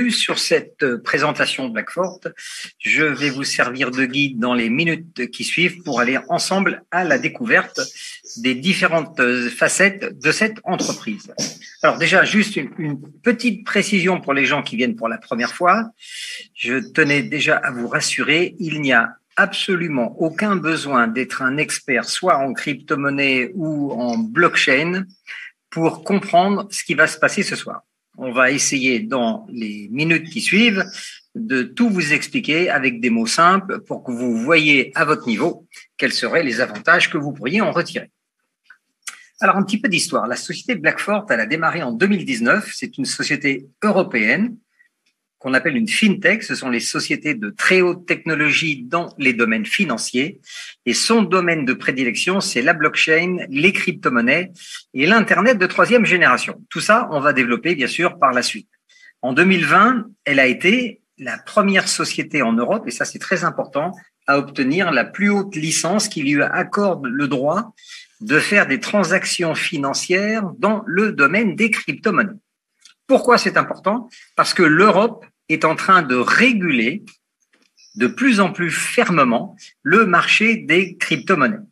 Sur cette présentation de Blackfort, je vais vous servir de guide dans les minutes qui suivent pour aller ensemble à la découverte des différentes facettes de cette entreprise. Alors déjà, juste une petite précision pour les gens qui viennent pour la première fois. Je tenais déjà à vous rassurer, il n'y a absolument aucun besoin d'être un expert soit en crypto-monnaie ou en blockchain pour comprendre ce qui va se passer ce soir. On va essayer dans les minutes qui suivent de tout vous expliquer avec des mots simples pour que vous voyez à votre niveau quels seraient les avantages que vous pourriez en retirer. Alors, un petit peu d'histoire. La société Blackfort, elle a démarré en 2019. C'est une société européenne qu'on appelle une fintech. Ce sont les sociétés de très haute technologie dans les domaines financiers. Et son domaine de prédilection, c'est la blockchain, les crypto-monnaies et l'Internet de troisième génération. Tout ça, on va développer, bien sûr, par la suite. En 2020, elle a été la première société en Europe, et ça, c'est très important, à obtenir la plus haute licence qui lui accorde le droit de faire des transactions financières dans le domaine des crypto-monnaies. Pourquoi c'est important? Parce que l'Europe est en train de réguler de plus en plus fermement le marché des crypto-monnaies.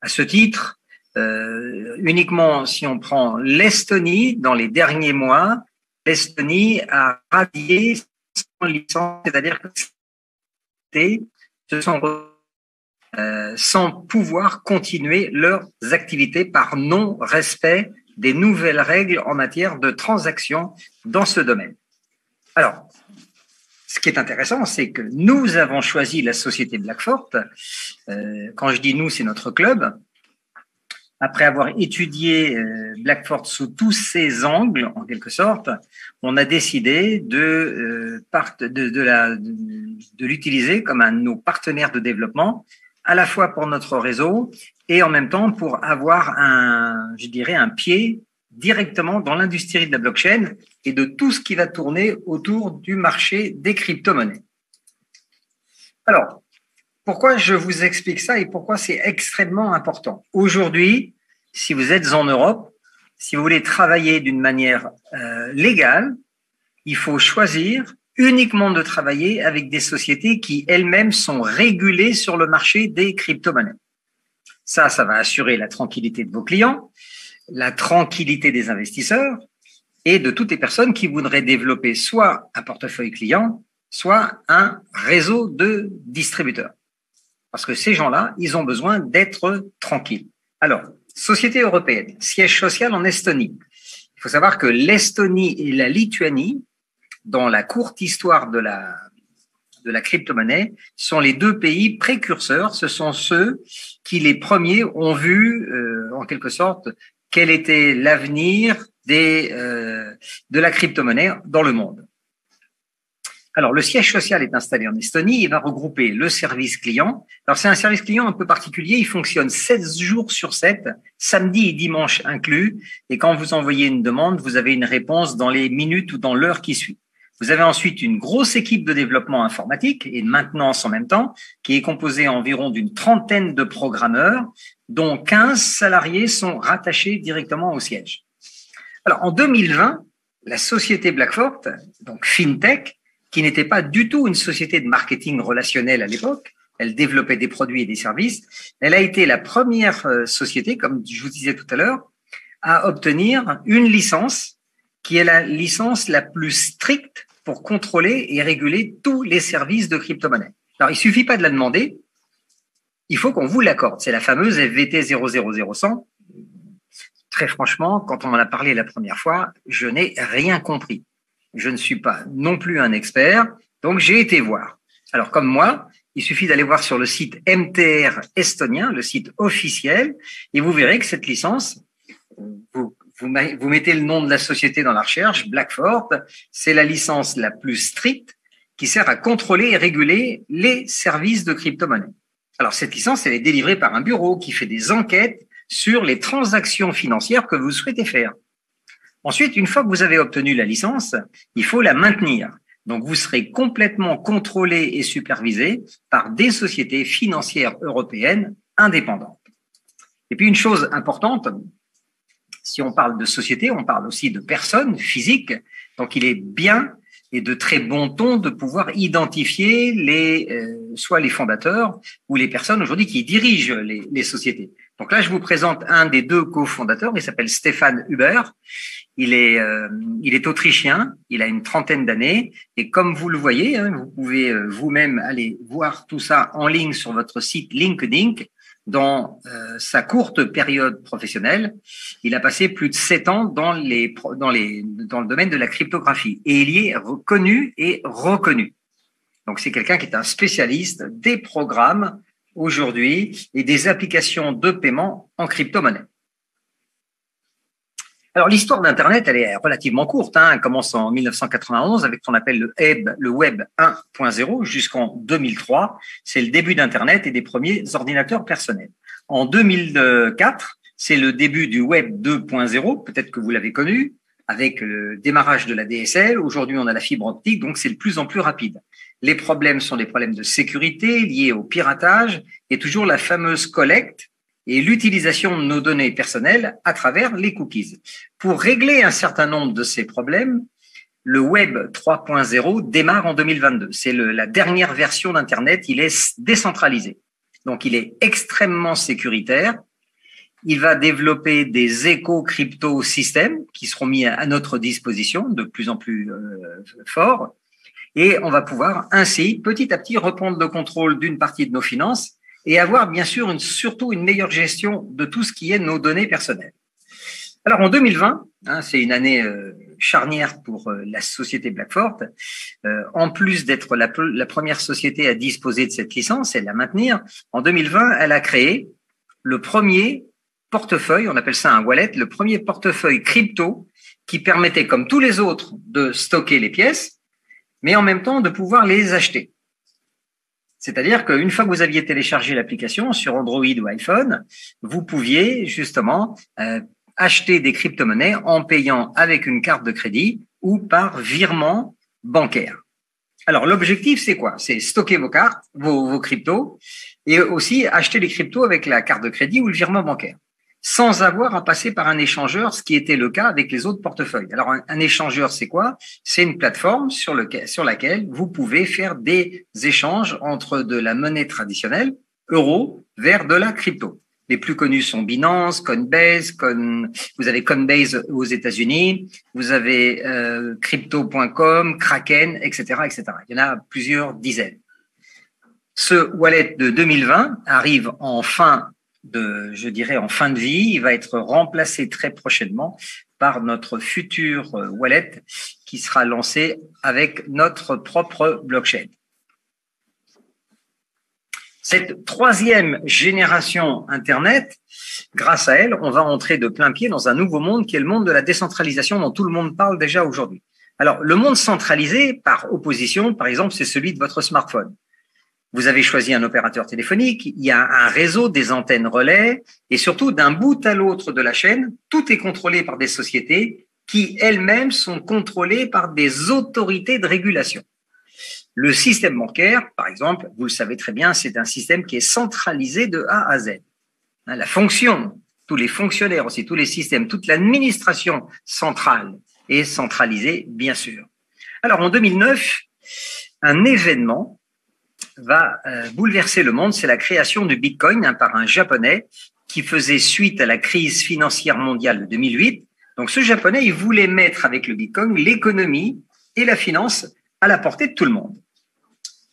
À ce titre, uniquement si on prend l'Estonie, dans les derniers mois, l'Estonie a radié son licence, c'est-à-dire que se sont sans pouvoir continuer leurs activités par non-respect des nouvelles règles en matière de transactions dans ce domaine. Alors, ce qui est intéressant, c'est que nous avons choisi la société Blackfort. Quand je dis nous, c'est notre club. Après avoir étudié Blackfort sous tous ses angles, en quelque sorte, on a décidé de l'utiliser comme un de nos partenaires de développement, à la fois pour notre réseau et en même temps pour avoir un pied directement dans l'industrie de la blockchain et de tout ce qui va tourner autour du marché des crypto-monnaies. Alors, pourquoi je vous explique ça et pourquoi c'est extrêmement important? Aujourd'hui, si vous êtes en Europe, si vous voulez travailler d'une manière légale, il faut choisir uniquement de travailler avec des sociétés qui elles-mêmes sont régulées sur le marché des crypto-monnaies. Ça va assurer la tranquillité de vos clients, la tranquillité des investisseurs et de toutes les personnes qui voudraient développer soit un portefeuille client, soit un réseau de distributeurs. Parce que ces gens-là, ils ont besoin d'être tranquilles. Alors, société européenne, siège social en Estonie. Il faut savoir que l'Estonie et la Lituanie, dans la courte histoire de la crypto-monnaie, sont les deux pays précurseurs. Ce sont ceux qui, les premiers, ont vu, en quelque sorte, quel était l'avenir de la crypto-monnaie dans le monde. Alors, le siège social est installé en Estonie. Il va regrouper le service client. Alors, c'est un service client un peu particulier. Il fonctionne 7 jours sur 7, samedi et dimanche inclus. Et quand vous envoyez une demande, vous avez une réponse dans les minutes ou dans l'heure qui suit. Vous avez ensuite une grosse équipe de développement informatique et de maintenance en même temps, qui est composée environ d'une trentaine de programmeurs, dont 15 salariés sont rattachés directement au siège. Alors, en 2020, la société Blackfort, donc FinTech, qui n'était pas du tout une société de marketing relationnel à l'époque, elle développait des produits et des services, elle a été la première société, comme je vous disais tout à l'heure, à obtenir une licence qui est la licence la plus stricte pour contrôler et réguler tous les services de crypto-monnaie. Alors, il suffit pas de la demander, il faut qu'on vous l'accorde. C'est la fameuse FVT 000100. Très franchement, quand on en a parlé la première fois, je n'ai rien compris. Je ne suis pas non plus un expert, donc j'ai été voir. Alors, comme moi, il suffit d'aller voir sur le site MTR estonien, le site officiel, et vous verrez que cette licence, vous mettez le nom de la société dans la recherche, Blackfort, c'est la licence la plus stricte qui sert à contrôler et réguler les services de crypto-monnaie. Alors, cette licence, elle est délivrée par un bureau qui fait des enquêtes sur les transactions financières que vous souhaitez faire. Ensuite, une fois que vous avez obtenu la licence, il faut la maintenir. Donc, vous serez complètement contrôlé et supervisé par des sociétés financières européennes indépendantes. Et puis, une chose importante, si on parle de société, on parle aussi de personnes physiques. Donc, il est bien et de très bon ton de pouvoir identifier soit les fondateurs ou les personnes aujourd'hui qui dirigent les sociétés. Donc là, je vous présente un des deux cofondateurs. Il s'appelle Stefan Huber. Il est autrichien. Il a une trentaine d'années. Et comme vous le voyez, hein, vous pouvez vous-même aller voir tout ça en ligne sur votre site LinkedIn. Dans sa courte période professionnelle, il a passé plus de 7 ans dans le domaine de la cryptographie et il y est reconnu et reconnu. Donc c'est quelqu'un qui est un spécialiste des programmes aujourd'hui et des applications de paiement en crypto-monnaie. Alors l'histoire d'Internet, elle est relativement courte. Hein. Elle commence en 1991 avec ce qu'on appelle le Web 1.0 jusqu'en 2003. C'est le début d'Internet et des premiers ordinateurs personnels. En 2004, c'est le début du Web 2.0. Peut-être que vous l'avez connu avec le démarrage de la DSL. Aujourd'hui, on a la fibre optique, donc c'est de plus en plus rapide. Les problèmes sont des problèmes de sécurité liés au piratage et toujours la fameuse collecte et l'utilisation de nos données personnelles à travers les cookies. Pour régler un certain nombre de ces problèmes, le Web 3.0 démarre en 2022. C'est la dernière version d'Internet. Il est décentralisé. Donc, il est extrêmement sécuritaire. Il va développer des éco-crypto-systèmes qui seront mis à notre disposition de plus en plus forts. Et on va pouvoir ainsi, petit à petit, reprendre le contrôle d'une partie de nos finances et avoir bien sûr surtout une meilleure gestion de tout ce qui est nos données personnelles. Alors en 2020, hein, c'est une année charnière pour la société Blackfort. En plus d'être la première société à disposer de cette licence et de la maintenir, en 2020, elle a créé le premier portefeuille, on appelle ça un wallet, le premier portefeuille crypto qui permettait, comme tous les autres, de stocker les pièces, mais en même temps de pouvoir les acheter. C'est-à-dire qu'une fois que vous aviez téléchargé l'application sur Android ou iPhone, vous pouviez justement acheter des crypto-monnaies en payant avec une carte de crédit ou par virement bancaire. Alors, l'objectif, c'est quoi? C'est stocker vos cartes, vos cryptos, et aussi acheter les cryptos avec la carte de crédit ou le virement bancaire, sans avoir à passer par un échangeur, ce qui était le cas avec les autres portefeuilles. Alors, un échangeur, c'est quoi? C'est une plateforme sur laquelle vous pouvez faire des échanges entre de la monnaie traditionnelle, euro, vers de la crypto. Les plus connus sont Binance, Coinbase, vous avez Coinbase aux États-Unis, vous avez Crypto.com, Kraken, etc., etc. Il y en a plusieurs dizaines. Ce wallet de 2020 arrive en fin de vie. Il va être remplacé très prochainement par notre futur wallet qui sera lancé avec notre propre blockchain. Cette troisième génération Internet, grâce à elle, on va entrer de plein pied dans un nouveau monde qui est le monde de la décentralisation dont tout le monde parle déjà aujourd'hui. Alors, le monde centralisé, par opposition, par exemple, c'est celui de votre smartphone. Vous avez choisi un opérateur téléphonique, il y a un réseau, des antennes relais, et surtout, d'un bout à l'autre de la chaîne, tout est contrôlé par des sociétés qui elles-mêmes sont contrôlées par des autorités de régulation. Le système bancaire, par exemple, vous le savez très bien, c'est un système qui est centralisé de A à Z. La fonction, tous les fonctionnaires aussi, tous les systèmes, toute l'administration centrale est centralisée, bien sûr. Alors, en 2009, un événement va bouleverser le monde, c'est la création du Bitcoin par un Japonais qui faisait suite à la crise financière mondiale de 2008. Donc, ce Japonais, il voulait mettre avec le Bitcoin l'économie et la finance à la portée de tout le monde.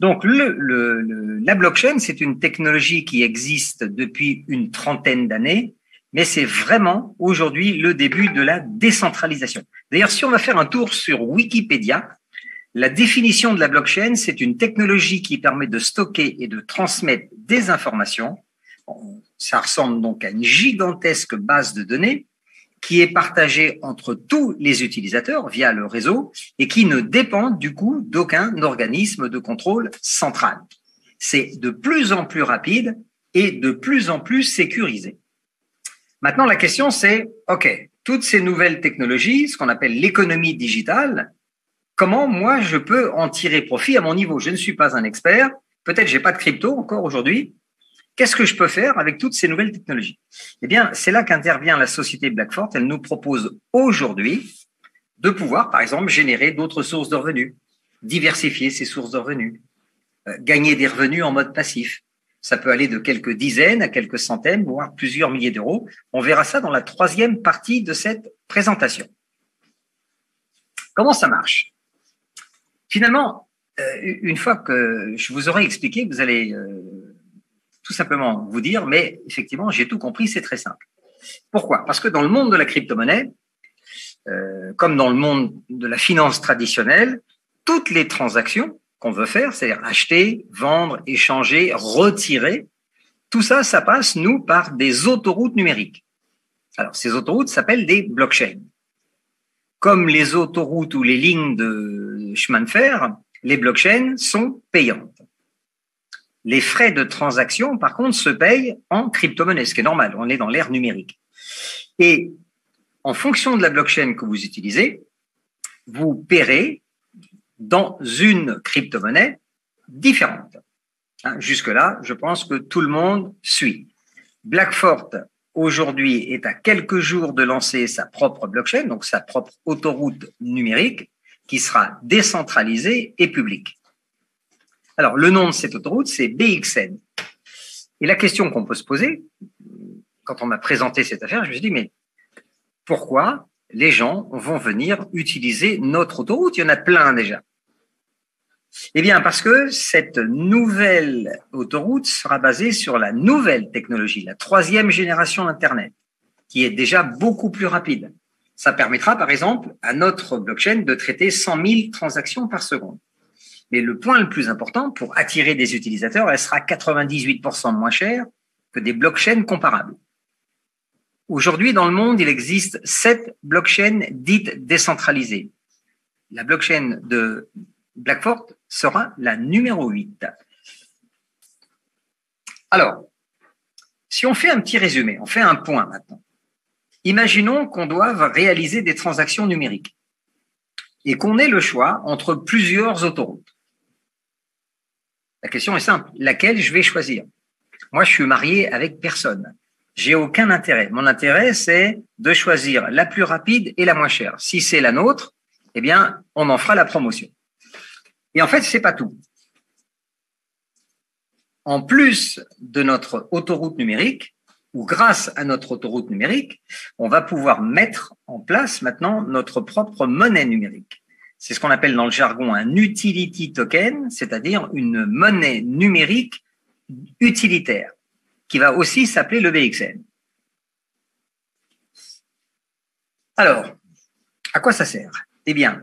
Donc, la blockchain, c'est une technologie qui existe depuis une trentaine d'années, mais c'est vraiment aujourd'hui le début de la décentralisation. D'ailleurs, si on va faire un tour sur Wikipédia, la définition de la blockchain, c'est une technologie qui permet de stocker et de transmettre des informations. Ça ressemble donc à une gigantesque base de données qui est partagée entre tous les utilisateurs via le réseau et qui ne dépend du coup d'aucun organisme de contrôle central. C'est de plus en plus rapide et de plus en plus sécurisé. Maintenant, la question c'est, OK, toutes ces nouvelles technologies, ce qu'on appelle l'économie digitale, comment moi je peux en tirer profit à mon niveau? Je ne suis pas un expert, peut-être j'ai pas de crypto encore aujourd'hui. Qu'est-ce que je peux faire avec toutes ces nouvelles technologies? Eh bien, c'est là qu'intervient la société Blackfort. Elle nous propose aujourd'hui de pouvoir, par exemple, générer d'autres sources de revenus. diversifier ses sources de revenus, gagner des revenus en mode passif. Ça peut aller de quelques dizaines à quelques centaines, voire plusieurs milliers d'euros. On verra ça dans la troisième partie de cette présentation. Comment ça marche? Finalement, une fois que je vous aurai expliqué, vous allez tout simplement vous dire, mais effectivement, j'ai tout compris, c'est très simple. Pourquoi? Parce que dans le monde de la crypto-monnaie, comme dans le monde de la finance traditionnelle, toutes les transactions qu'on veut faire, c'est-à-dire acheter, vendre, échanger, retirer, tout ça, ça passe, nous, par des autoroutes numériques. Alors, ces autoroutes s'appellent des blockchains. Comme les autoroutes ou les lignes de chemin de fer, les blockchains sont payantes. Les frais de transaction, par contre, se payent en crypto-monnaie, ce qui est normal, on est dans l'ère numérique. Et en fonction de la blockchain que vous utilisez, vous paierez dans une crypto-monnaie différente. Jusque-là, je pense que tout le monde suit. Blackfort, aujourd'hui, est à quelques jours de lancer sa propre blockchain, donc sa propre autoroute numérique, qui sera décentralisée et publique. Alors, le nom de cette autoroute, c'est BXN. Et la question qu'on peut se poser, quand on m'a présenté cette affaire, je me suis dit, mais pourquoi les gens vont venir utiliser notre autoroute? Il y en a plein déjà. Eh bien, parce que cette nouvelle autoroute sera basée sur la nouvelle technologie, la troisième génération d'Internet, qui est déjà beaucoup plus rapide. Ça permettra, par exemple, à notre blockchain de traiter 100 000 transactions par seconde. Mais le point le plus important, pour attirer des utilisateurs, elle sera 98% moins chère que des blockchains comparables. Aujourd'hui, dans le monde, il existe 7 blockchains dites décentralisées. La blockchain de Blackfort sera la numéro 8. Alors, si on fait un petit résumé, on fait un point maintenant. Imaginons qu'on doive réaliser des transactions numériques et qu'on ait le choix entre plusieurs autoroutes. La question est simple, laquelle je vais choisir? Moi, je suis marié avec personne. J'ai aucun intérêt. Mon intérêt, c'est de choisir la plus rapide et la moins chère. Si c'est la nôtre, eh bien, on en fera la promotion. Et en fait, c'est pas tout. En plus de notre autoroute numérique, ou grâce à notre autoroute numérique, on va pouvoir mettre en place maintenant notre propre monnaie numérique. C'est ce qu'on appelle dans le jargon un utility token, c'est-à-dire une monnaie numérique utilitaire, qui va aussi s'appeler le BXN. Alors, à quoi ça sert? Eh bien,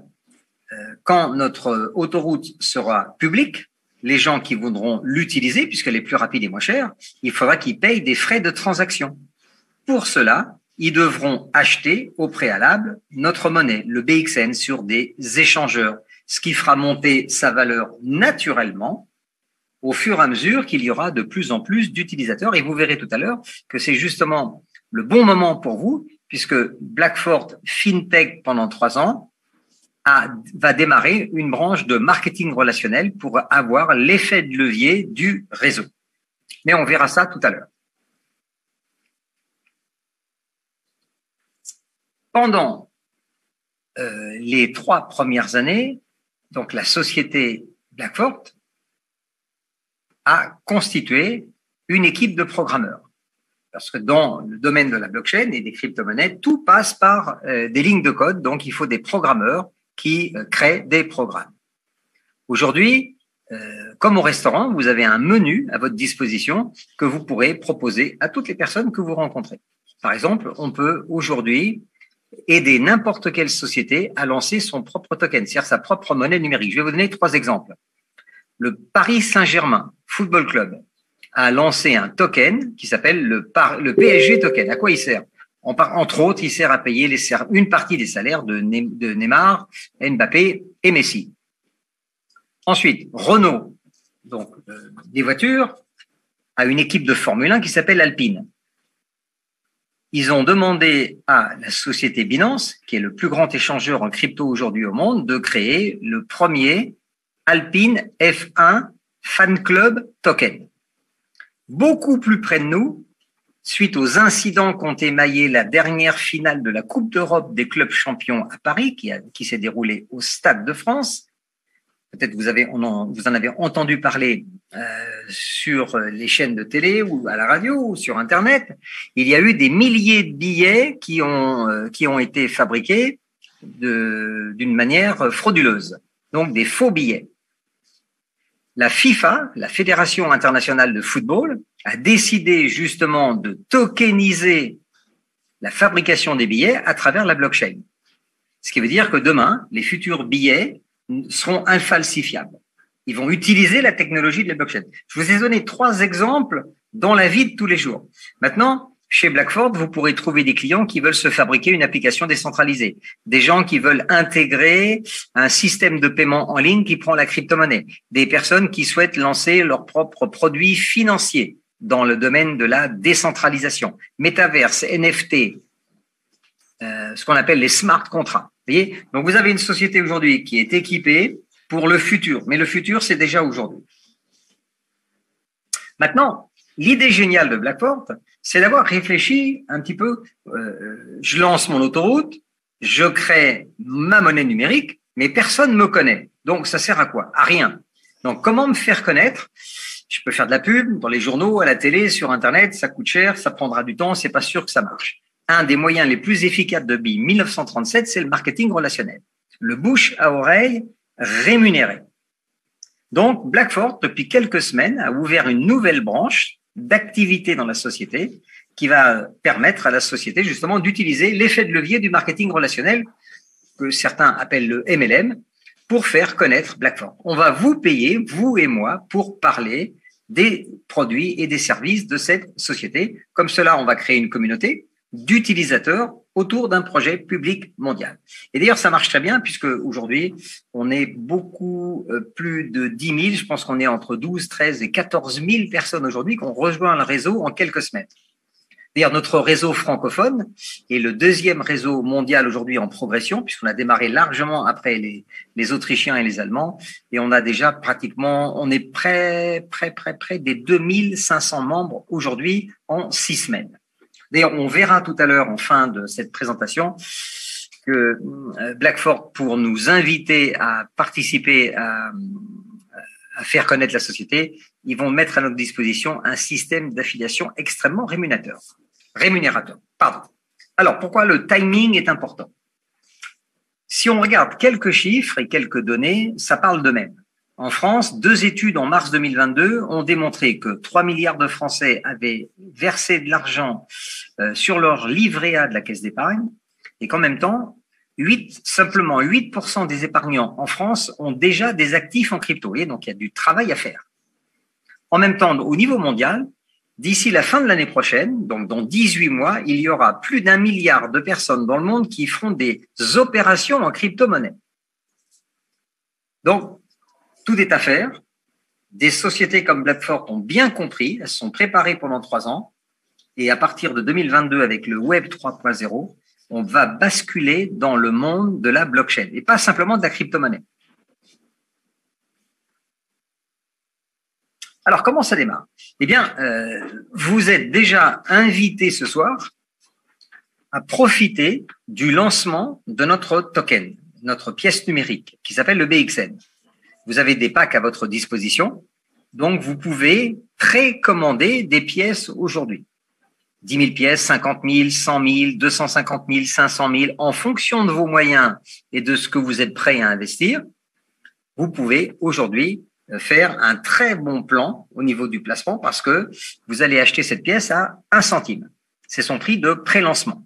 quand notre autoroute sera publique, les gens qui voudront l'utiliser, puisqu'elle est plus rapide et moins chère, il faudra qu'ils payent des frais de transaction. Pour cela, ils devront acheter au préalable notre monnaie, le BXN, sur des échangeurs, ce qui fera monter sa valeur naturellement au fur et à mesure qu'il y aura de plus en plus d'utilisateurs. Et vous verrez tout à l'heure que c'est justement le bon moment pour vous, puisque Blackfort FinTech, pendant 3 ans, va démarrer une branche de marketing relationnel pour avoir l'effet de levier du réseau. Mais on verra ça tout à l'heure. Pendant les 3 premières années, donc la société Blackfort a constitué une équipe de programmeurs. Parce que dans le domaine de la blockchain et des crypto-monnaies, tout passe par des lignes de code, donc il faut des programmeurs qui créent des programmes. Aujourd'hui, comme au restaurant, vous avez un menu à votre disposition que vous pourrez proposer à toutes les personnes que vous rencontrez. Par exemple, on peut aujourd'hui aider n'importe quelle société à lancer son propre token, c'est-à-dire sa propre monnaie numérique. Je vais vous donner 3 exemples. Le Paris Saint-Germain Football Club a lancé un token qui s'appelle le PSG token. À quoi il sert? Entre autres, il sert à payer une partie des salaires de Neymar, Mbappé et Messi. Ensuite, Renault, donc des voitures, a une équipe de Formule 1 qui s'appelle Alpine. Ils ont demandé à la société Binance, qui est le plus grand échangeur en crypto aujourd'hui au monde, de créer le premier Alpine F1 Fan Club Token. Beaucoup plus près de nous, suite aux incidents qu'ont émaillé la dernière finale de la Coupe d'Europe des clubs champions à Paris, qui s'est déroulée au Stade de France, peut-être vous en avez entendu parler sur les chaînes de télé ou à la radio ou sur Internet. Il y a eu des milliers de billets qui ont été fabriqués d'une manière frauduleuse, donc des faux billets. La FIFA, la Fédération internationale de football, a décidé justement de tokeniser la fabrication des billets à travers la blockchain. Ce qui veut dire que demain, les futurs billets seront infalsifiables. Ils vont utiliser la technologie de la blockchain. Je vous ai donné 3 exemples dans la vie de tous les jours. Maintenant, chez Blackford, vous pourrez trouver des clients qui veulent se fabriquer une application décentralisée, des gens qui veulent intégrer un système de paiement en ligne qui prend la crypto-monnaie, des personnes qui souhaitent lancer leurs propres produits financiers dans le domaine de la décentralisation, métaverse, NFT, ce qu'on appelle les smart contracts. Vous voyez, donc vous avez une société aujourd'hui qui est équipée pour le futur, mais le futur, c'est déjà aujourd'hui. Maintenant, l'idée géniale de Blackford, c'est d'avoir réfléchi un petit peu, je lance mon autoroute, je crée ma monnaie numérique, mais personne ne me connaît. Donc, ça sert à quoi? À rien. Donc, comment me faire connaître? Je peux faire de la pub dans les journaux, à la télé, sur Internet, ça coûte cher, ça prendra du temps, c'est pas sûr que ça marche. Un des moyens les plus efficaces depuis 1937, c'est le marketing relationnel. Le bouche à oreille rémunéré. Donc, Blackford, depuis quelques semaines, a ouvert une nouvelle branche d'activité dans la société qui va permettre à la société justement d'utiliser l'effet de levier du marketing relationnel que certains appellent le MLM pour faire connaître Blackford. On va vous payer, vous et moi, pour parler des produits et des services de cette société. Comme cela, on va créer une communauté d'utilisateurs autour d'un projet public mondial. Et d'ailleurs, ça marche très bien puisque aujourd'hui, on est beaucoup plus de 10 000, je pense qu'on est entre 12, 13 et 14 000 personnes aujourd'hui qui ont rejoint le réseau en quelques semaines. D'ailleurs, notre réseau francophone est le 2e réseau mondial aujourd'hui en progression puisqu'on a démarré largement après les Autrichiens et les Allemands et on a déjà pratiquement, on est près des 2500 membres aujourd'hui en 6 semaines. D'ailleurs, on verra tout à l'heure en fin de cette présentation que Blackford, pour nous inviter à participer à faire connaître la société, ils vont mettre à notre disposition un système d'affiliation extrêmement rémunérateur. Pardon. Alors, pourquoi le timing est important? Si on regarde quelques chiffres et quelques données, ça parle d'eux-mêmes. En France, 2 études en mars 2022 ont démontré que 3 milliards de Français avaient versé de l'argent sur leur livret A de la caisse d'épargne et qu'en même temps, simplement 8% des épargnants en France ont déjà des actifs en crypto. Et donc, il y a du travail à faire. En même temps, au niveau mondial, d'ici la fin de l'année prochaine, donc dans 18 mois, il y aura plus d'1 milliard de personnes dans le monde qui feront des opérations en crypto-monnaie. Donc, tout est à faire. Des sociétés comme Blackford ont bien compris, elles se sont préparées pendant 3 ans. Et à partir de 2022, avec le Web 3.0, on va basculer dans le monde de la blockchain et pas simplement de la crypto-monnaie. Alors, comment ça démarre? Eh bien, vous êtes déjà invité ce soir à profiter du lancement de notre token, notre pièce numérique, qui s'appelle le BXN. Vous avez des packs à votre disposition, donc vous pouvez précommander des pièces aujourd'hui. 10 000 pièces, 50 000, 100 000, 250 000, 500 000, en fonction de vos moyens et de ce que vous êtes prêt à investir, vous pouvez aujourd'hui faire un très bon plan au niveau du placement parce que vous allez acheter cette pièce à 1 centime. C'est son prix de pré-lancement.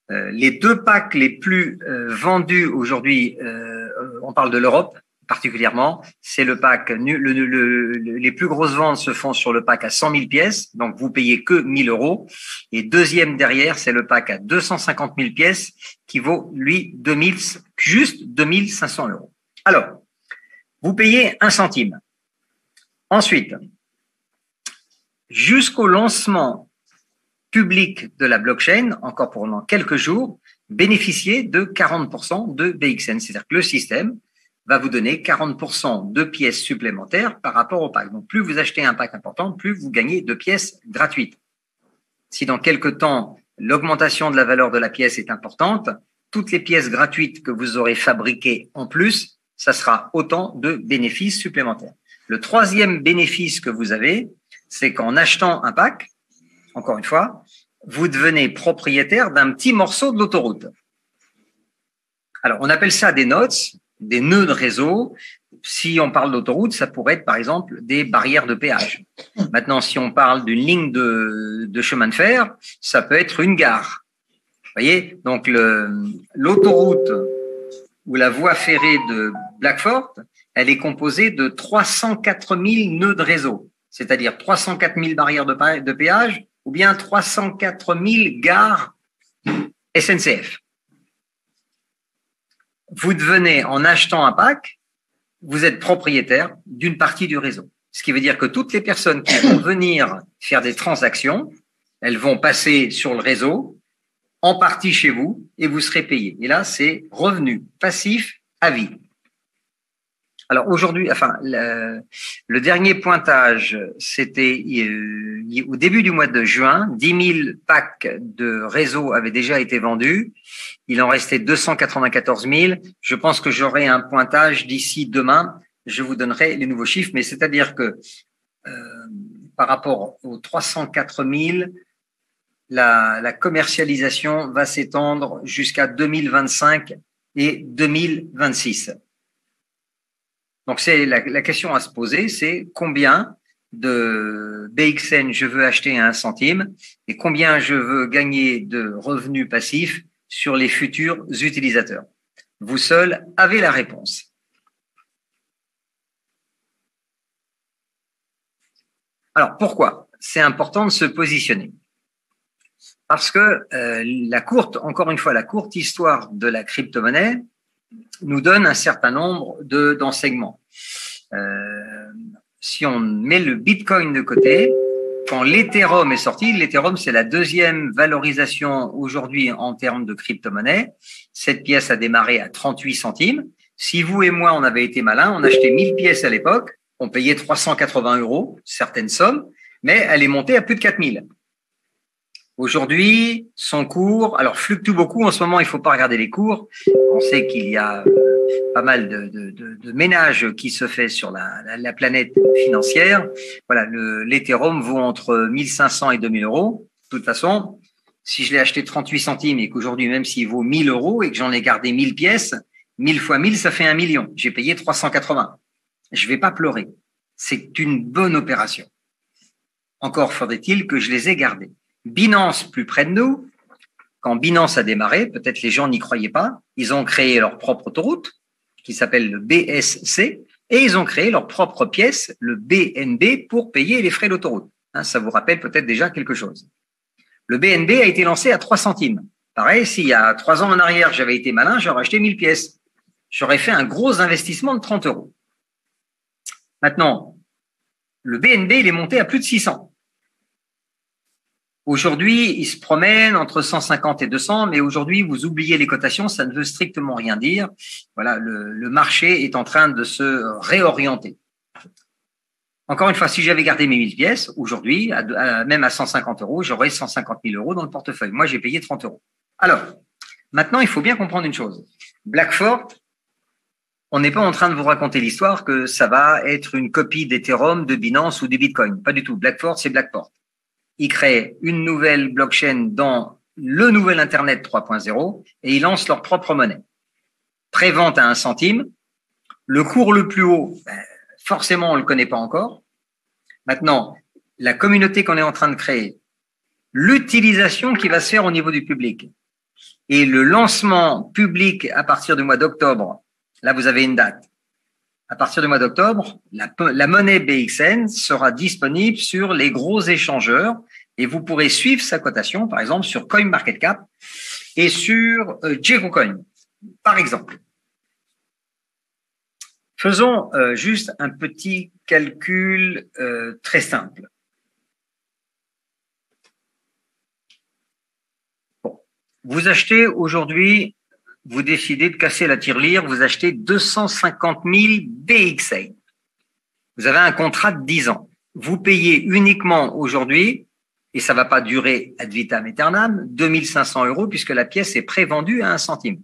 Les 2 packs les plus vendus aujourd'hui, on parle de l'Europe particulièrement, c'est le pack, les plus grosses ventes se font sur le pack à 100 000 pièces, donc vous payez que 1 000 euros. Et deuxième derrière, c'est le pack à 250 000 pièces qui vaut, lui, juste 2 500 euros. Alors, vous payez 1 centime. Ensuite, jusqu'au lancement public de la blockchain, encore pendant quelques jours, bénéficiez de 40% de BXN. C'est-à-dire que le système va vous donner 40% de pièces supplémentaires par rapport au pack. Donc, plus vous achetez un pack important, plus vous gagnez de pièces gratuites. Si dans quelques temps, l'augmentation de la valeur de la pièce est importante, toutes les pièces gratuites que vous aurez fabriquées en plus ça sera autant de bénéfices supplémentaires. Le troisième bénéfice que vous avez, c'est qu'en achetant un pack, encore une fois, vous devenez propriétaire d'un petit morceau de l'autoroute. Alors, on appelle ça des nodes, des nœuds de réseau. Si on parle d'autoroute, ça pourrait être, par exemple, des barrières de péage. Maintenant, si on parle d'une ligne de chemin de fer, ça peut être une gare. Vous voyez, donc l'autoroute ou la voie ferrée de Blackford, elle est composée de 304 000 nœuds de réseau, c'est-à-dire 304 000 barrières de péage ou bien 304 000 gares SNCF. Vous devenez, en achetant un pack, vous êtes propriétaire d'une partie du réseau. Ce qui veut dire que toutes les personnes qui vont venir faire des transactions, elles vont passer sur le réseau, en partie chez vous, et vous serez payé. Et là, c'est revenu passif à vie. Alors aujourd'hui, enfin, le dernier pointage, c'était au début du mois de juin, 10 000 packs de réseau avaient déjà été vendus. Il en restait 294 000. Je pense que j'aurai un pointage d'ici demain. Je vous donnerai les nouveaux chiffres, mais c'est-à-dire que par rapport aux 304 000, la commercialisation va s'étendre jusqu'à 2025 et 2026. Donc, c'est la question à se poser, c'est combien de BXN je veux acheter à 1 centime et combien je veux gagner de revenus passifs sur les futurs utilisateurs. Vous seuls avez la réponse. Alors, pourquoi? C'est important de se positionner. Parce que encore une fois, la courte histoire de la crypto-monnaie nous donne un certain nombre d'enseignements. Si on met le Bitcoin de côté, quand l'Ethereum est sorti, l'Ethereum, c'est la deuxième valorisation aujourd'hui en termes de crypto-monnaie. Cette pièce a démarré à 38 centimes. Si vous et moi, on avait été malins, on achetait 1000 pièces à l'époque, on payait 380 €, certaines sommes, mais elle est montée à plus de 4000. Aujourd'hui, son cours, alors fluctue beaucoup. En ce moment, il faut pas regarder les cours. On sait qu'il y a pas mal de ménage qui se fait sur la planète financière. Voilà, l'Ethereum vaut entre 1500 et 2000 €. De toute façon, si je l'ai acheté 38 centimes et qu'aujourd'hui, même s'il vaut 1000 € et que j'en ai gardé 1000 pièces, 1000 fois 1000, ça fait 1 million. J'ai payé 380. Je vais pas pleurer. C'est une bonne opération. Encore faudrait-il que je les ai gardés. Binance, plus près de nous, quand Binance a démarré, peut-être les gens n'y croyaient pas, ils ont créé leur propre autoroute, qui s'appelle le BSC, et ils ont créé leur propre pièce, le BNB, pour payer les frais d'autoroute. Ça vous rappelle peut-être déjà quelque chose. Le BNB a été lancé à 3 centimes. Pareil, s'il y a 3 ans en arrière, j'avais été malin, j'aurais acheté 1000 pièces. J'aurais fait un gros investissement de 30 €. Maintenant, le BNB, il est monté à plus de 600. Aujourd'hui, il se promène entre 150 et 200, mais aujourd'hui, vous oubliez les cotations, ça ne veut strictement rien dire. Voilà, le marché est en train de se réorienter. Encore une fois, si j'avais gardé mes 1000 pièces, aujourd'hui, même à 150 €, j'aurais 150 000 € dans le portefeuille. Moi, j'ai payé 30 €. Alors, maintenant, il faut bien comprendre une chose. Blackford, on n'est pas en train de vous raconter l'histoire que ça va être une copie d'Ethereum, de Binance ou du Bitcoin. Pas du tout. Blackford, c'est Blackford. Ils créent une nouvelle blockchain dans le nouvel Internet 3.0 et ils lancent leur propre monnaie. Prévente à 1 centime. Le cours le plus haut, forcément, on ne le connaît pas encore. Maintenant, la communauté qu'on est en train de créer, l'utilisation qui va se faire au niveau du public et le lancement public à partir du mois d'octobre, là, vous avez une date. À partir du mois d'octobre, la monnaie BXN sera disponible sur les gros échangeurs et vous pourrez suivre sa cotation, par exemple, sur CoinMarketCap et sur Gekocoin, par exemple. Faisons juste un petit calcul très simple. Bon. Vous achetez aujourd'hui, vous décidez de casser la tirelire, vous achetez 250 000 BXN. Vous avez un contrat de 10 ans. Vous payez uniquement aujourd'hui, et ça ne va pas durer ad vitam aeternam, 2500 € puisque la pièce est prévendue à 1 centime.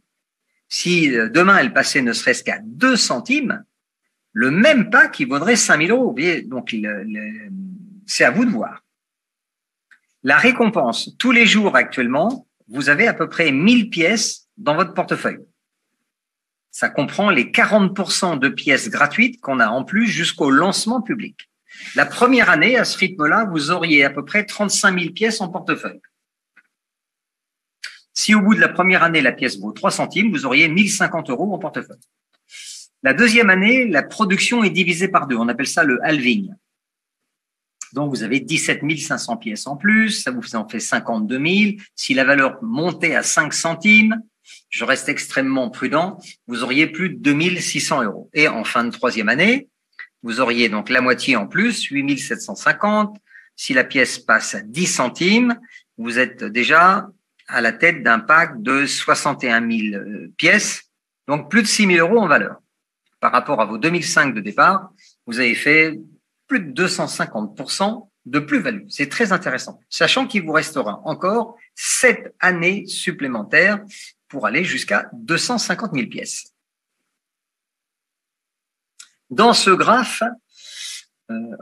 Si demain, elle passait ne serait-ce qu'à 2 centimes, le même pack, il vaudrait 5 000 euros. Vous voyez, donc, c'est à vous de voir. La récompense, tous les jours actuellement, vous avez à peu près 1000 pièces dans votre portefeuille. Ça comprend les 40% de pièces gratuites qu'on a en plus jusqu'au lancement public. La première année, à ce rythme-là, vous auriez à peu près 35 000 pièces en portefeuille. Si au bout de la première année, la pièce vaut 3 centimes, vous auriez 1050 euros en portefeuille. La deuxième année, la production est divisée par 2. On appelle ça le halving. Donc, vous avez 17 500 pièces en plus, ça vous en fait 52 000. Si la valeur montait à 5 centimes, je reste extrêmement prudent, vous auriez plus de 2 600 euros. Et en fin de troisième année, vous auriez donc la moitié en plus, 8 750. Si la pièce passe à 10 centimes, vous êtes déjà à la tête d'un pack de 61 000 pièces, donc plus de 6 000 euros en valeur. Par rapport à vos 2005 de départ, vous avez fait plus de 250% de plus-value. C'est très intéressant, sachant qu'il vous restera encore 7 années supplémentaires pour aller jusqu'à 250 000 pièces. Dans ce graphe,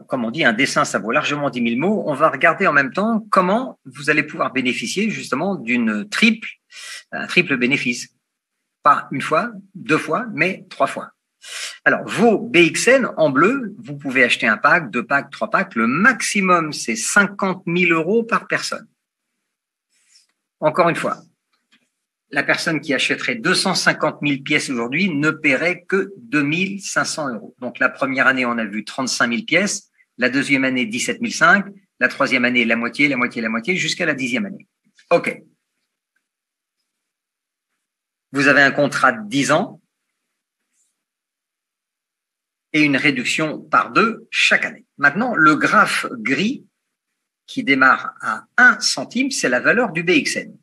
comme on dit, un dessin, ça vaut largement 10 000 mots. On va regarder en même temps comment vous allez pouvoir bénéficier justement un triple bénéfice. Pas une fois, 2 fois, mais 3 fois. Alors, vos BXN en bleu, vous pouvez acheter un pack, 2 packs, 3 packs. Le maximum, c'est 50 000 euros par personne. Encore une fois, la personne qui achèterait 250 000 pièces aujourd'hui ne paierait que 2 500 euros. Donc, la première année, on a vu 35 000 pièces. La deuxième année, 17 500. La troisième année, la moitié, jusqu'à la 10e année. OK. Vous avez un contrat de 10 ans et une réduction par 2 chaque année. Maintenant, le graphe gris qui démarre à 1 centime, c'est la valeur du BXN.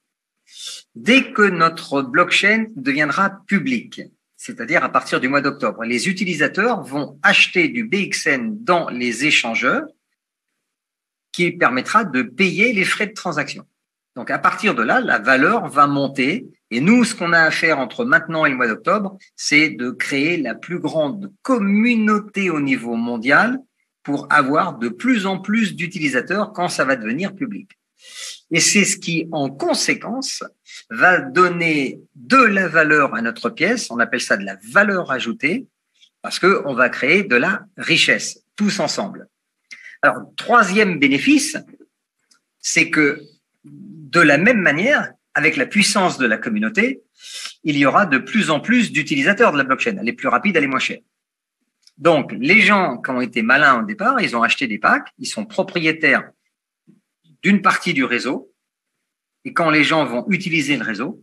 Dès que notre blockchain deviendra public, c'est-à-dire à partir du mois d'octobre, les utilisateurs vont acheter du BXN dans les échangeurs qui permettra de payer les frais de transaction. Donc, à partir de là, la valeur va monter. Et nous, ce qu'on a à faire entre maintenant et le mois d'octobre, c'est de créer la plus grande communauté au niveau mondial pour avoir de plus en plus d'utilisateurs quand ça va devenir public. Et c'est ce qui, en conséquence, va donner de la valeur à notre pièce. On appelle ça de la valeur ajoutée parce qu'on va créer de la richesse tous ensemble. Alors, troisième bénéfice, c'est que de la même manière, avec la puissance de la communauté, il y aura de plus en plus d'utilisateurs de la blockchain. Elle est plus rapide, elle est moins chère. Donc, les gens qui ont été malins au départ, ils ont acheté des packs, ils sont propriétaires d'une partie du réseau. Et quand les gens vont utiliser le réseau,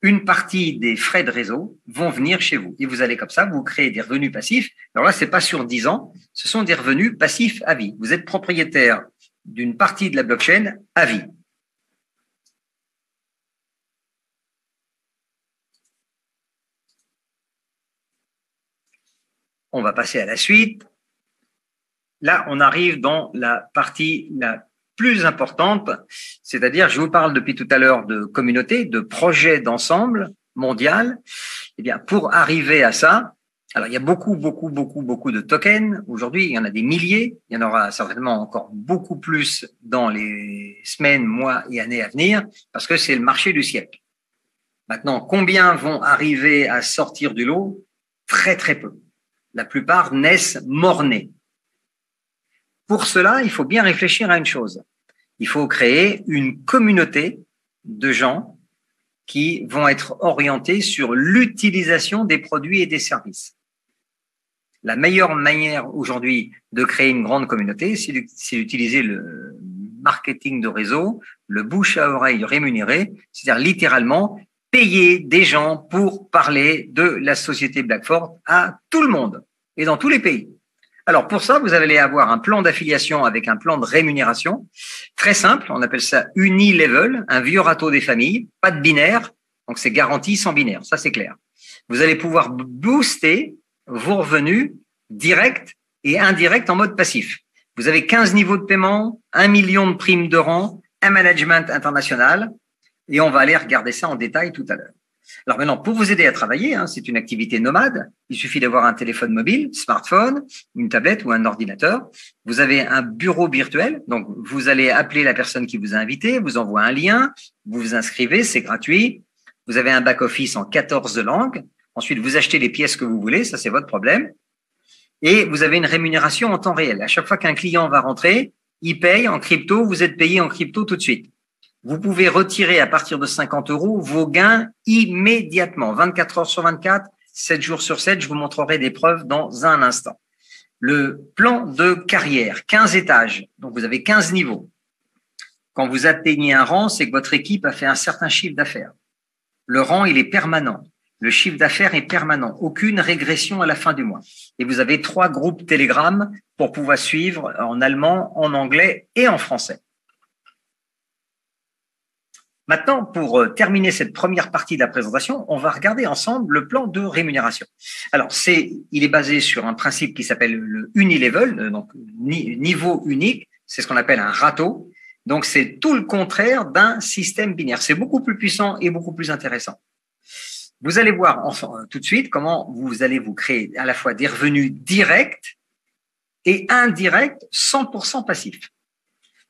une partie des frais de réseau vont venir chez vous. Et vous allez comme ça, vous créez des revenus passifs. Alors là, c'est pas sur 10 ans, ce sont des revenus passifs à vie. Vous êtes propriétaire d'une partie de la blockchain à vie. On va passer à la suite. Là, on arrive dans la partie la plus importante, c'est-à-dire, je vous parle depuis tout à l'heure de communauté, de projet d'ensemble mondial. Eh bien, pour arriver à ça, alors il y a beaucoup de tokens. Aujourd'hui, il y en a des milliers. Il y en aura certainement encore beaucoup plus dans les semaines, mois et années à venir, parce que c'est le marché du siècle. Maintenant, combien vont arriver à sortir du lot? Très, très peu. La plupart naissent mort-nés. Pour cela, il faut bien réfléchir à une chose. Il faut créer une communauté de gens qui vont être orientés sur l'utilisation des produits et des services. La meilleure manière aujourd'hui de créer une grande communauté, c'est d'utiliser le marketing de réseau, le bouche à oreille rémunéré, c'est-à-dire littéralement payer des gens pour parler de la société Blackford à tout le monde et dans tous les pays. Alors, pour ça, vous allez avoir un plan d'affiliation avec un plan de rémunération très simple. On appelle ça unilevel, un vieux râteau des familles, pas de binaire. Donc, c'est garanti sans binaire. Ça, c'est clair. Vous allez pouvoir booster vos revenus directs et indirects en mode passif. Vous avez 15 niveaux de paiement, 1 million de primes de rang, un management international. Et on va aller regarder ça en détail tout à l'heure. Alors maintenant, pour vous aider à travailler, hein, c'est une activité nomade. Il suffit d'avoir un téléphone mobile, smartphone, une tablette ou un ordinateur. Vous avez un bureau virtuel. Donc, vous allez appeler la personne qui vous a invité, vous envoie un lien, vous vous inscrivez, c'est gratuit. Vous avez un back-office en 14 langues. Ensuite, vous achetez les pièces que vous voulez, ça c'est votre problème. Et vous avez une rémunération en temps réel. À chaque fois qu'un client va rentrer, il paye en crypto, vous êtes payé en crypto tout de suite. Vous pouvez retirer à partir de 50 € vos gains immédiatement, 24 heures sur 24, 7 jours sur 7. Je vous montrerai des preuves dans un instant. Le plan de carrière, 15 étages, donc vous avez 15 niveaux. Quand vous atteignez un rang, c'est que votre équipe a fait un certain chiffre d'affaires. Le rang, il est permanent. Le chiffre d'affaires est permanent. Aucune régression à la fin du mois. Et vous avez 3 groupes Telegram pour pouvoir suivre en allemand, en anglais et en français. Maintenant, pour terminer cette première partie de la présentation, on va regarder ensemble le plan de rémunération. Alors, il est basé sur un principe qui s'appelle le unilevel, donc niveau unique. C'est ce qu'on appelle un râteau. Donc, c'est tout le contraire d'un système binaire. C'est beaucoup plus puissant et beaucoup plus intéressant. Vous allez voir tout de suite comment vous allez vous créer à la fois des revenus directs et indirects 100% passifs.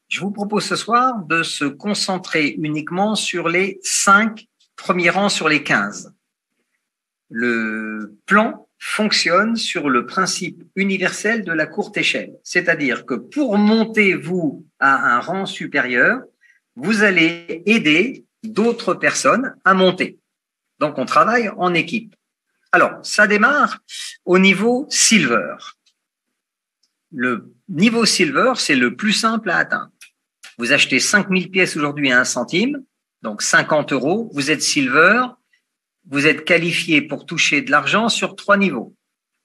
Je vous propose ce soir de se concentrer uniquement sur les 5 premiers rangs sur les 15. Le plan fonctionne sur le principe universel de la courte échelle. C'est-à-dire que pour monter, vous, à un rang supérieur, vous allez aider d'autres personnes à monter. Donc, on travaille en équipe. Alors, ça démarre au niveau silver. Le niveau silver, c'est le plus simple à atteindre. Vous achetez 5000 pièces aujourd'hui à 1 centime, donc 50 €. Vous êtes silver, vous êtes qualifié pour toucher de l'argent sur 3 niveaux.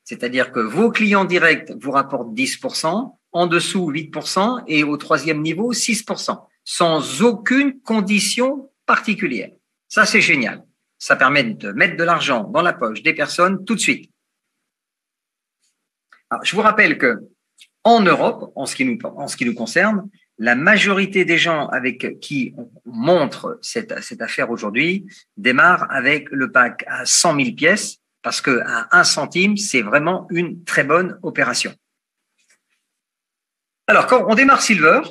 C'est-à-dire que vos clients directs vous rapportent 10%, en dessous 8% et au 3e niveau 6%, sans aucune condition particulière. Ça, c'est génial. Ça permet de mettre de l'argent dans la poche des personnes tout de suite. Alors, je vous rappelle que en Europe, en ce qui nous concerne, la majorité des gens avec qui on montre cette affaire aujourd'hui démarrent avec le pack à 100 000 pièces parce que à 1 centime, c'est vraiment une très bonne opération. Alors, quand on démarre Silver,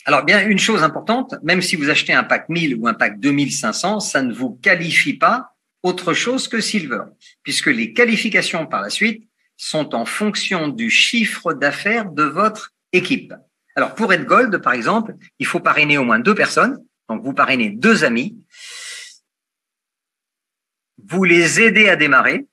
alors bien une chose importante, même si vous achetez un pack 1000 ou un pack 2500, ça ne vous qualifie pas autre chose que Silver, puisque les qualifications par la suite sont en fonction du chiffre d'affaires de votre équipe. Alors, pour être Gold, par exemple, il faut parrainer au moins 2 personnes. Donc, vous parrainez 2 amis. Vous les aidez à démarrer.